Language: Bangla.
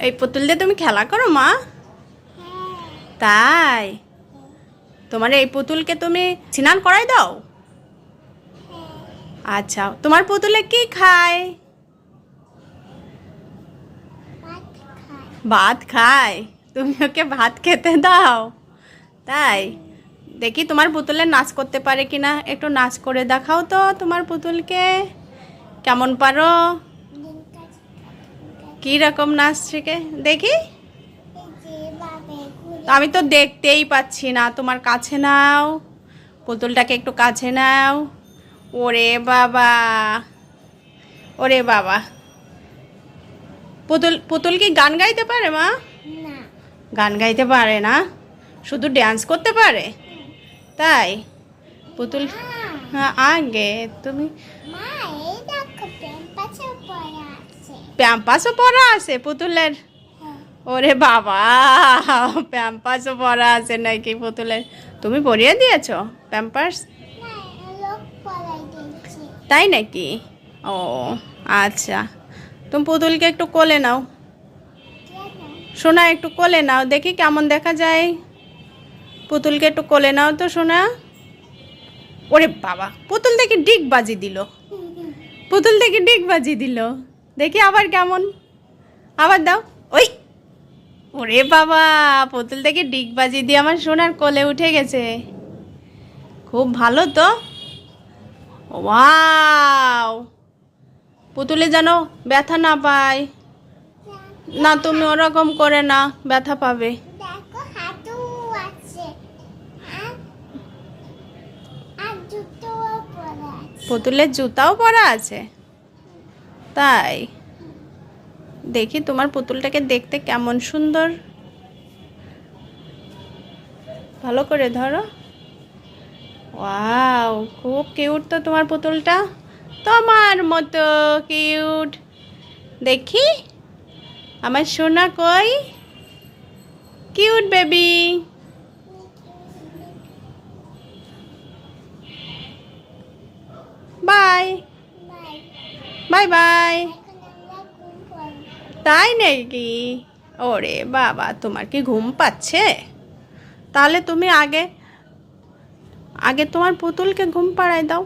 এই পুতুল দিয়ে তুমি খেলা করো মা? তাই? তোমার এই পুতুলকে তুমি স্নান করাই দাও? আচ্ছা, তোমার পুতুলে কি খায়? ভাত খায়? তুমি ওকে ভাত খেতে দাও? তাই? দেখি তোমার পুতুলে নাচ করতে পারে কিনা, একটু নাচ করে দেখাও তো তোমার পুতুলকে। কেমন পারো? কি রকম নাচ শেখে দেখি? আমি তো দেখতেই পাচ্ছি না, তোমার কাছে নাও পুতুলটাকে, একটু কাছে নাও। ওরে বাবা, ওরে বাবা। পুতুল পুতুল কি গান গাইতে পারে মা? গান গাইতে পারে না, শুধু ড্যান্স করতে পারে। তাই? পুতুল হ্যাঁ, আগে তুমি প্যাম্পাসও পরা আছে পুতুলের? ওরে বাবা, প্যাম্পাসও পরা আছে নাকি পুতুলের? তুমি পরিয়ে দিয়েছো প্যাম্পাস? তাই নাকি? ও আচ্ছা, তুমি পুতুলকে একটু কোলে নাও। সোনা একটু কোলে নাও, দেখি কেমন দেখা যায়। পুতুলকে একটু কোলে নাও তো সোনা। ওরে বাবা, পুতুল দেখি ডিগ বাজি দিল। পুতুল দেখি ডিগ বাজি দিল, দেখি আবার কেমন, আবার দাও। ওই ওরে বাবা, পুতুল দেখি ডিগ বাজি দিয়ে আমার সোনার কোলে উঠে গেছে। খুব ভালো তো। ওয়াও, পুতুলে যেন ব্যথা না পায়। না তুমি ওরকম করে না, ব্যথা পাবে। পুতুলের জুতাও পরা আছে? তাই? দেখি তোমার পুতুলটাকে দেখতে কেমন সুন্দর, ভালো করে ধরো। ওয়াও, খুব কিউট তো তোমার পুতুলটা, তোমার মতো কিউট। দেখি আমার সোনা কই, cute baby. Bye bye bye. তাই নাকি? ওরে বাবা, তোমার কি ঘুম পাচ্ছে? তাহলে তুমি আগে আগে তোমার পুতুলকে ঘুম পাড়ায় দাও।